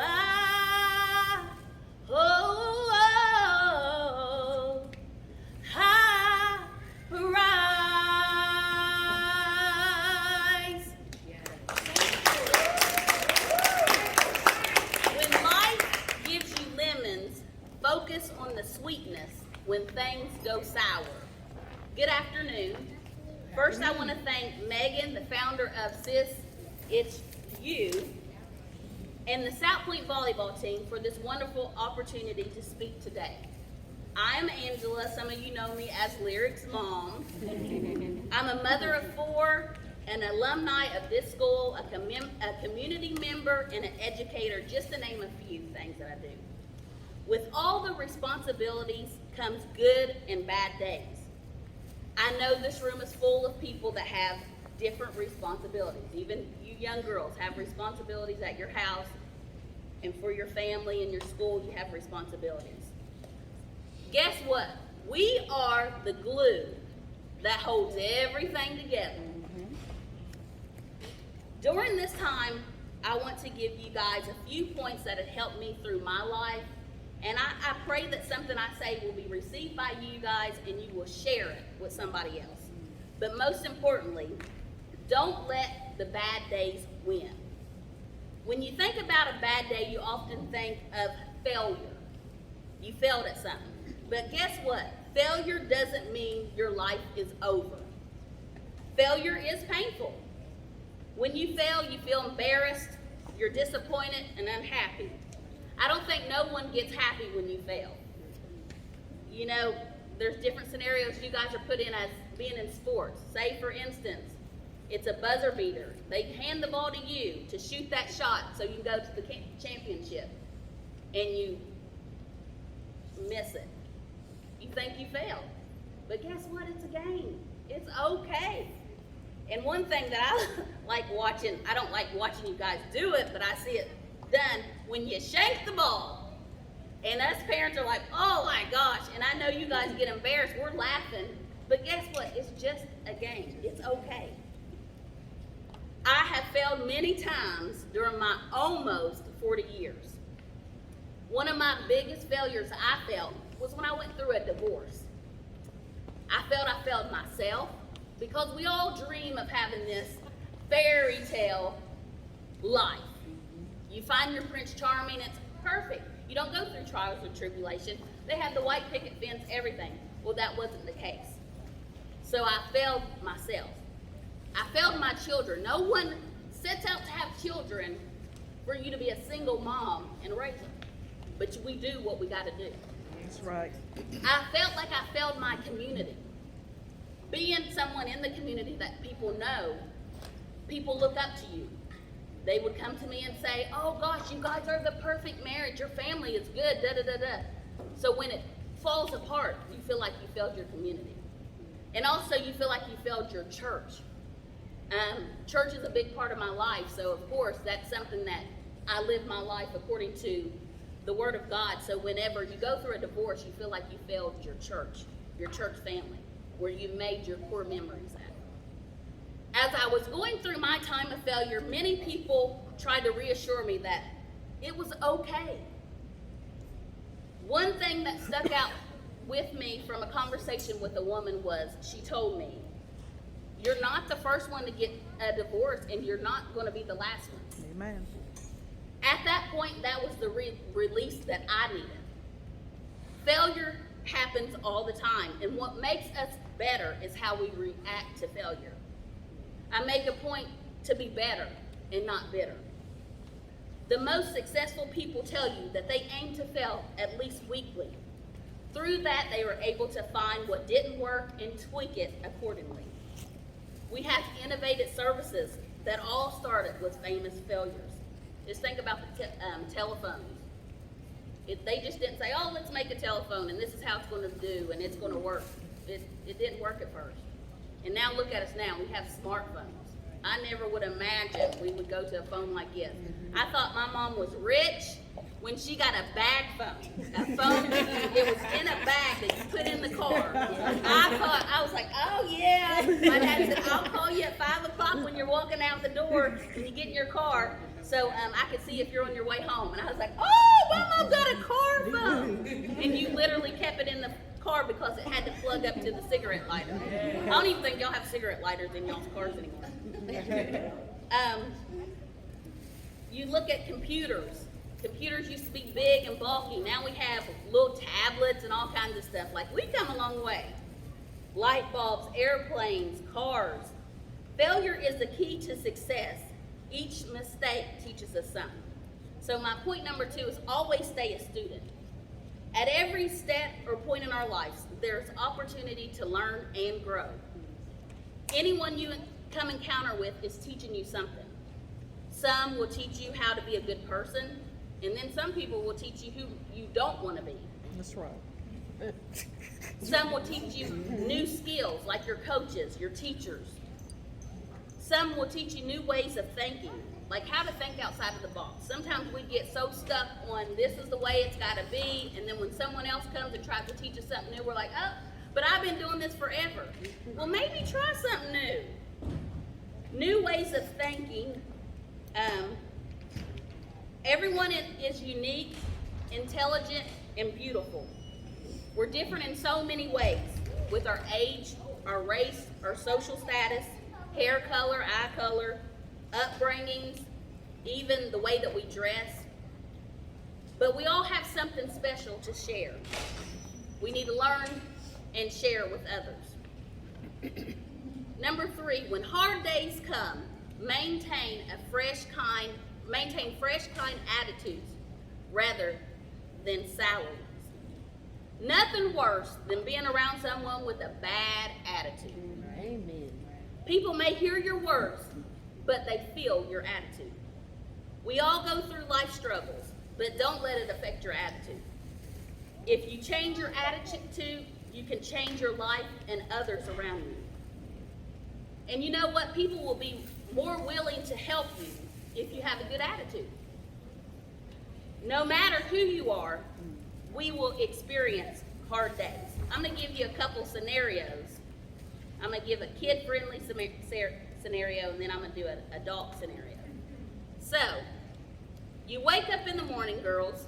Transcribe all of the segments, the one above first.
I, oh, oh, high rise. When life gives you lemons, focus on the sweetness when things go sour. Good afternoon. First, I want to thank Megan, the founder of Sis It's You, and the South Point Volleyball Team for this wonderful opportunity to speak today. I am Angela. Some of you know me as Lyric's mom. I'm a mother of 4, an alumni of this school, a community member, and an educator, just to name a few things that I do. With all the responsibilities comes good and bad days. I know this room is full of people that have different responsibilities. Even you young girls have responsibilities at your house, and for your family and your school, you have responsibilities. Guess what? We are the glue that holds everything together. During this time, I want to give you guys a few points that have helped me through my life. And I pray that something I say will be received by you guys and you will share it with somebody else. But most importantly, don't let the bad days win. When you think about a bad day, you often think of failure. You failed at something. But guess what? Failure doesn't mean your life is over. Failure is painful. When you fail, you feel embarrassed, you're disappointed and unhappy. I don't think no one gets happy when you fail. You know, there's different scenarios you guys are put in as being in sports. Say, for instance, it's a buzzer beater. They hand the ball to you to shoot that shot so you can go to the championship, and you miss it. You think you failed. But guess what? It's a game. It's okay. And one thing that I like watching, I don't like watching you guys do it, but I see it done when you shank the ball. And us parents are like, oh my gosh, and I know you guys get embarrassed, we're laughing, but guess what? It's just a game. It's okay. I have failed many times during my almost 40 years. One of my biggest failures I felt was when I went through a divorce. I failed myself, because we all dream of having this fairy tale life. You find your Prince Charming, it's perfect. You don't go through trials and tribulation. They have the white picket fence, everything. Well, that wasn't the case. So I failed myself. I failed my children. No one sets out to have children for you to be a single mom and raise them. But we do what we got to do. That's right. I felt like I failed my community. Being someone in the community that people know, people look up to you. They would come to me and say, oh gosh, you guys are the perfect marriage. Your family is good, da da da da. So when it falls apart, you feel like you failed your community. And also you feel like you failed your church. Church is a big part of my life, so of course that's something that I live my life according to the Word of God. So whenever you go through a divorce, you feel like you failed your church family, where you made your core memories at. As I was going through my time of failure, many people tried to reassure me that it was okay. One thing that stuck out with me from a conversation with a woman was, she told me, you're not the first one to get a divorce, and you're not going to be the last one. Amen. At that point, that was the release that I needed. Failure happens all the time, and what makes us better is how we react to failure. I make a point to be better and not bitter. The most successful people tell you that they aim to fail at least weekly. Through that, they were able to find what didn't work and tweak it accordingly. We have innovative services that all started with famous failures. Just think about the telephones. They just didn't say, oh, let's make a telephone and this is how it's going to do and it's going to work. It didn't work at first. And now look at us now. We have smartphones. I never would imagine we would go to a phone like this. I thought my mom was rich when she got a bag phone. A phone, it was in a bag that you put in the car. I was like, oh yeah. My dad said, I'll call you at 5 o'clock when you're walking out the door and you get in your car. So So I could see if you're on your way home. And I was like, oh, my mom got a car phone. And you literally kept it in the car because it had to plug up to the cigarette lighter. I don't even think y'all have cigarette lighters in y'all's cars anymore. You look at computers. Computers used to be big and bulky. Now we have little tablets and all kinds of stuff. Like, we've come a long way. Light bulbs, airplanes, cars. Failure is the key to success. Each mistake teaches us something. So my point number 2 is always stay a student. At every step or point in our lives, there's opportunity to learn and grow. Anyone you come encounter with is teaching you something. Some will teach you how to be a good person, and then some people will teach you who you don't want to be. That's right. Some will teach you new skills, like your coaches, your teachers. Some will teach you new ways of thinking, like how to think outside of the box. Sometimes we get so stuck on this is the way it's got to be, and then when someone else comes and tries to teach us something new, we're like, oh, but I've been doing this forever. Well, maybe try something new. New ways of thinking. Everyone is unique, intelligent, and beautiful. We're different in so many ways, with our age, our race, our social status, hair color, eye color, upbringings, even the way that we dress. But we all have something special to share. We need to learn and share with others. Number 3, when hard days come, maintain fresh, kind attitudes rather than salaries. Nothing worse than being around someone with a bad attitude. Amen. People may hear your words, but they feel your attitude. We all go through life struggles, but don't let it affect your attitude. If you change your attitude, you can change your life and others around you. And you know what? People will be more willing to help you if you have a good attitude. No matter who you are, we will experience hard days. I'm going to give you a couple scenarios. I'm going to give a kid-friendly scenario, and then I'm going to do an adult scenario. So, you wake up in the morning, girls,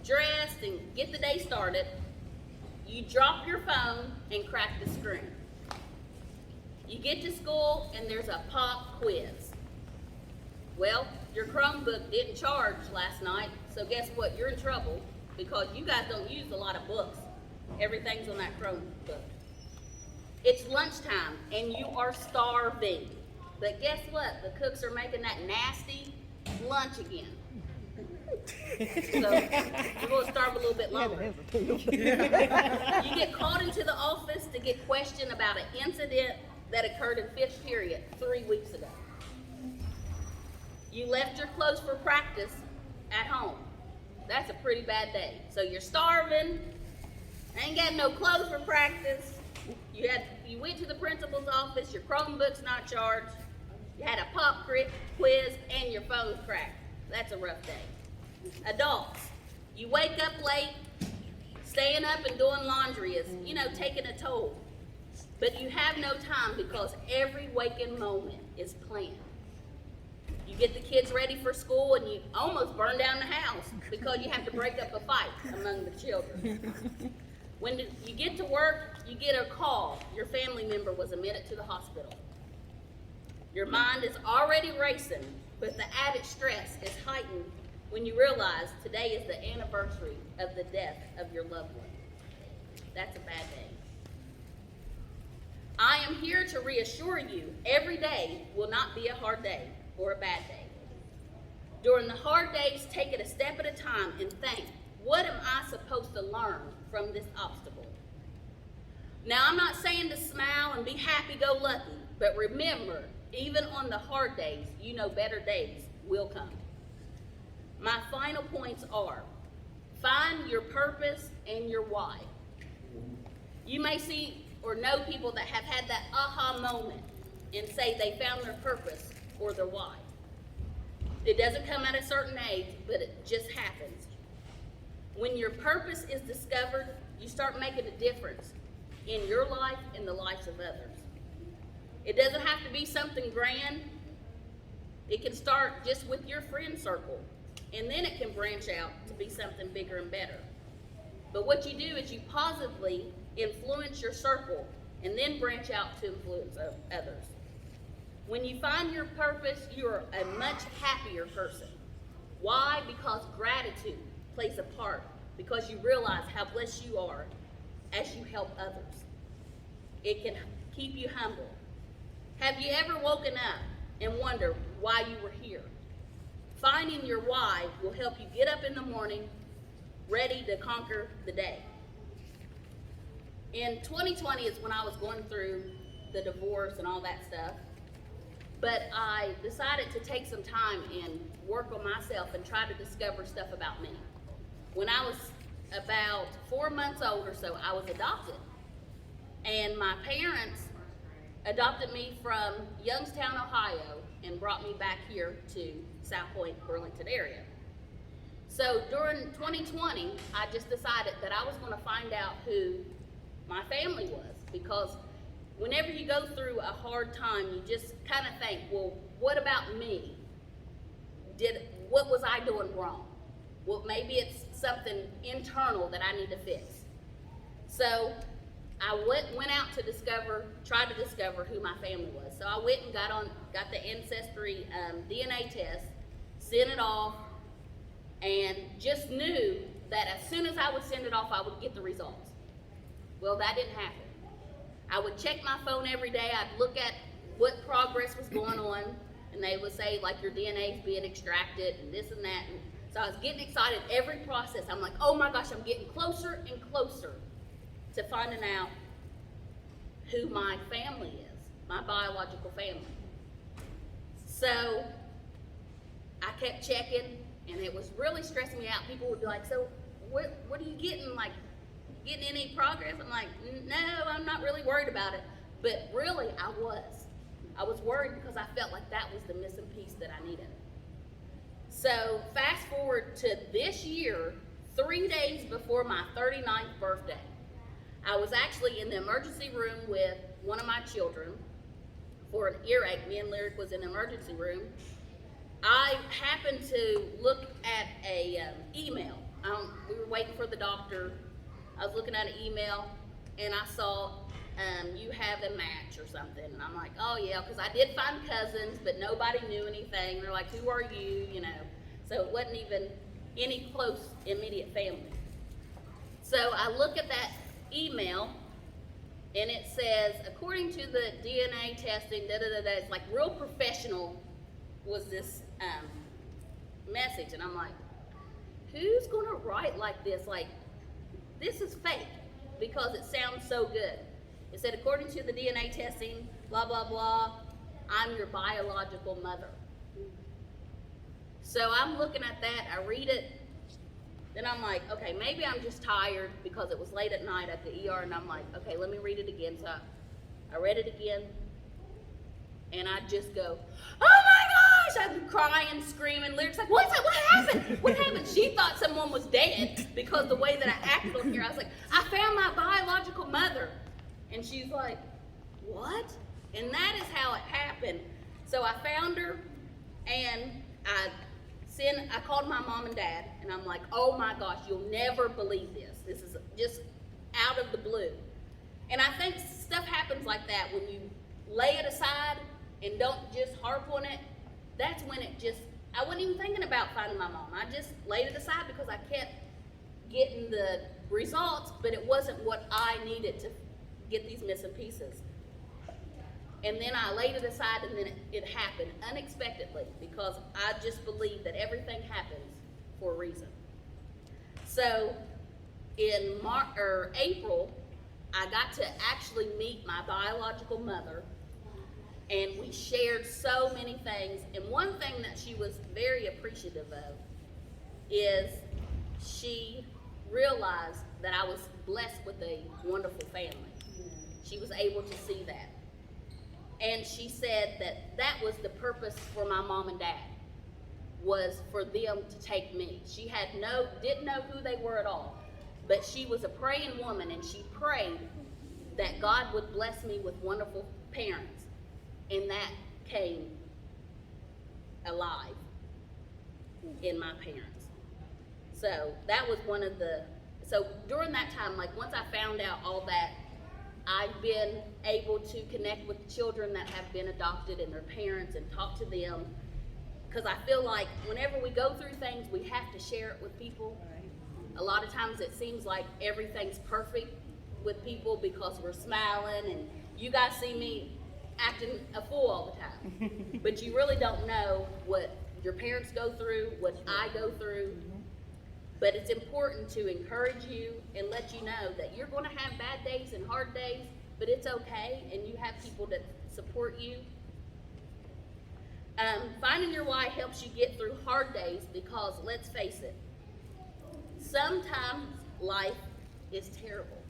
dressed and get the day started. You drop your phone and crack the screen. You get to school, and there's a pop quiz. Well, your Chromebook didn't charge last night, so guess what? You're in trouble because you guys don't use a lot of books. Everything's on that Chromebook. It's lunchtime, and you are starving. But guess what? The cooks are making that nasty lunch again. So you're going to starve a little bit longer. You get called into the office to get questioned about an incident that occurred in 5th period 3 weeks ago. You left your clothes for practice at home. That's a pretty bad day. So you're starving, ain't got no clothes for practice. You went to the principal's office, your Chromebook's not charged, you had a pop quiz, and your phone's cracked. That's a rough day. Adults, you wake up late, staying up and doing laundry is, taking a toll. But you have no time because every waking moment is planned. You get the kids ready for school and you almost burn down the house because you have to break up a fight among the children. When you get to work, you get a call. Your family member was admitted to the hospital. Your mind is already racing, but the added stress is heightened when you realize today is the anniversary of the death of your loved one. That's a bad day. I am here to reassure you, every day will not be a hard day or a bad day. During the hard days, take it a step at a time and think, what am I supposed to learn from this obstacle? Now, I'm not saying to smile and be happy-go-lucky, but remember, even on the hard days, better days will come. My final points are, find your purpose and your why. You may see or know people that have had that aha moment and say they found their purpose or their why. It doesn't come at a certain age, but it just happens. When your purpose is discovered, you start making a difference in your life and the lives of others. It doesn't have to be something grand. It can start just with your friend circle, and then it can branch out to be something bigger and better. But what you do is you positively influence your circle and then branch out to influence others. When you find your purpose, you're a much happier person. Why? Because gratitude plays a part, because you realize how blessed you are as you help others. It can keep you humble. Have you ever woken up and wondered why you were here? Finding your why will help you get up in the morning ready to conquer the day. In 2020 is when I was going through the divorce and all that stuff, but I decided to take some time and work on myself and try to discover stuff about me. When I was about 4 months old or so, I was adopted. And my parents adopted me from Youngstown, Ohio, and brought me back here to South Point, Burlington area. So during 2020, I just decided that I was going to find out who my family was, because whenever you go through a hard time, you just kind of think, well, what about me? What was I doing wrong? Well, maybe it's something internal that I need to fix. So I went out to try to discover who my family was. So I went and got the ancestry DNA test, sent it off, and just knew that as soon as I would send it off, I would get the results. Well, that didn't happen. I would check my phone every day. I'd look at what progress was going on, and they would say, like, your DNA is being extracted and this and that. And so I was getting excited every process. I'm like, oh my gosh, I'm getting closer and closer to finding out who my family is, my biological family. So I kept checking, and it was really stressing me out. People would be like, so what are you getting? Like, getting any progress? I'm like, no, I'm not really worried about it. But really, I was worried because I felt like that was the missing piece that I needed. So fast forward to this year, 3 days before my 39th birthday, I was actually in the emergency room with one of my children for an earache. Me and Lyric was in the emergency room. I happened to look at a email. We were waiting for the doctor. I was looking at an email, and I saw you have a match or something. And I'm like, oh yeah, because I did find cousins, but nobody knew anything. They're like, who are you? You know, so it wasn't even any close immediate family. So I look at that email, and it says, according to the DNA testing, it's like real professional was this message. And I'm like, who's gonna write like this? Like, this is fake, because it sounds so good. It said, according to the DNA testing, blah, blah, blah, I'm your biological mother. So I'm looking at that, I read it, then I'm like, okay, maybe I'm just tired because it was late at night at the ER, and I'm like, okay, let me read it again. So I read it again, and I just go, oh my gosh! I'm crying, screaming. Lyric's like, what's that? What happened? What happened? She thought someone was dead because the way that I acted on here. I was like, I found my biological mother. And she's like, what? And that is how it happened. So I found her, and I called my mom and dad, and I'm like, oh my gosh, you'll never believe this. This is just out of the blue. And I think stuff happens like that when you lay it aside and don't just harp on it. That's when I wasn't even thinking about finding my mom. I just laid it aside because I kept getting the results, but it wasn't what I needed to get these missing pieces. And then I laid it aside, and then it happened unexpectedly, because I just believe that everything happens for a reason. So in April, I got to actually meet my biological mother, and we shared so many things. And one thing that she was very appreciative of is she realized that I was blessed with a wonderful family. She was able to see that. And she said that was the purpose for my mom and dad, was for them to take me. She didn't know who they were at all, but she was a praying woman, and she prayed that God would bless me with wonderful parents. And that came alive in my parents. So that was one of the, so during that time, like once I found out all that, I've been able to connect with children that have been adopted and their parents and talk to them. Because I feel like whenever we go through things, we have to share it with people. A lot of times it seems like everything's perfect with people because we're smiling and you guys see me acting a fool all the time. But you really don't know what your parents go through, what I go through. But it's important to encourage you and let you know that you're going to have bad days and hard days, but it's okay, and you have people that support you. Finding your why helps you get through hard days because, let's face it, sometimes life is terrible.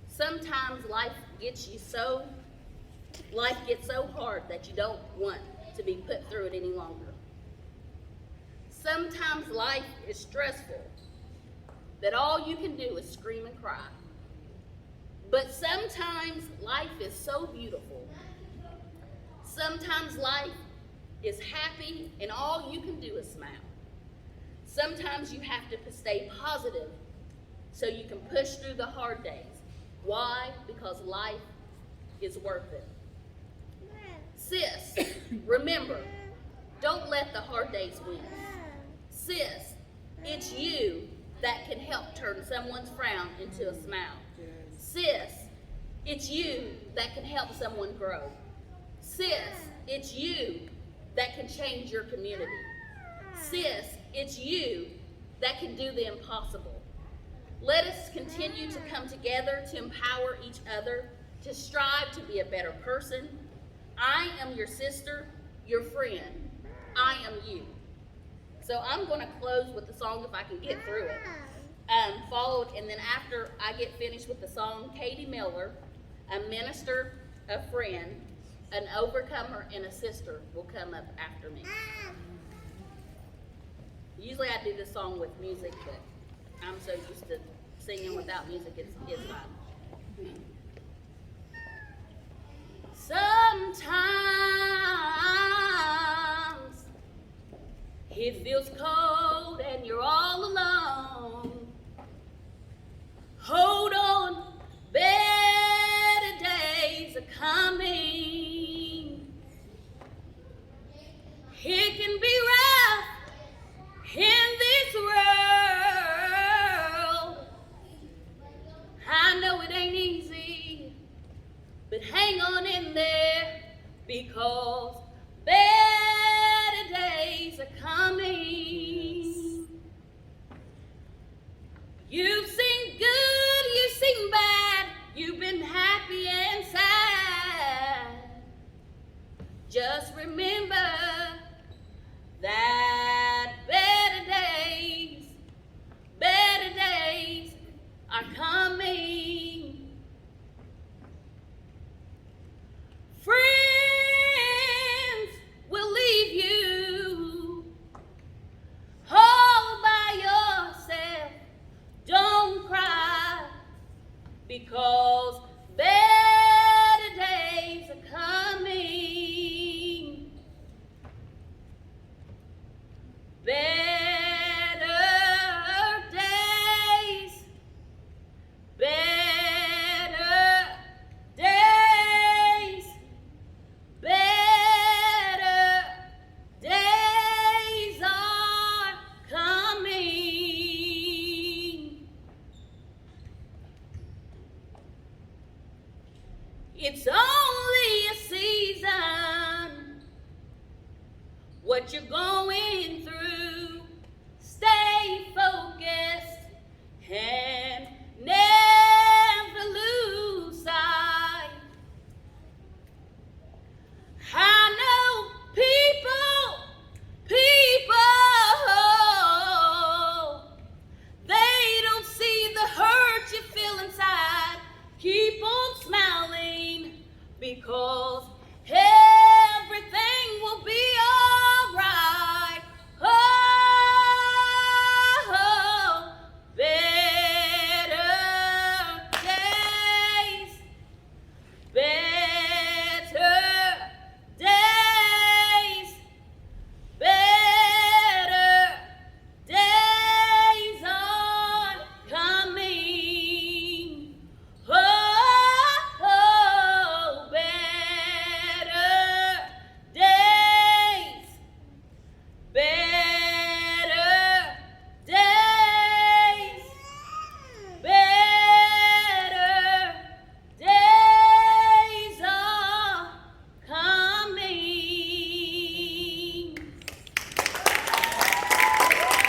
Sometimes life gets so hard that you don't want to be put through it any longer. Sometimes life is stressful, that all you can do is scream and cry. But sometimes life is so beautiful. Sometimes life is happy and all you can do is smile. Sometimes you have to stay positive so you can push through the hard days. Why? Because life is worth it. Sis, remember, don't let the hard days win. Sis, it's you that can help turn someone's frown into a smile. Sis, it's you that can help someone grow. Sis, it's you that can change your community. Sis, it's you that can do the impossible. Let us continue to come together to empower each other, to strive to be a better person. I am your sister, your friend. I am you. So I'm going to close with the song if I can get through it. Followed, and then after I get finished with the song, Katie Miller, a minister, a friend, an overcomer, and a sister will come up after me. Usually I do this song with music, but I'm so used to singing without music, it's fine. Sometimes it feels cold and you're all alone. Hold on, better days are coming. It can be rough in this world. I know it ain't easy, but hang on in there because better days are coming. You've seen good, you've seen bad, you've been happy and sad. Just remember that better days are coming. Friends will leave you all by yourself. Don't cry, because better days are coming. Better days, better days, better days are coming. It's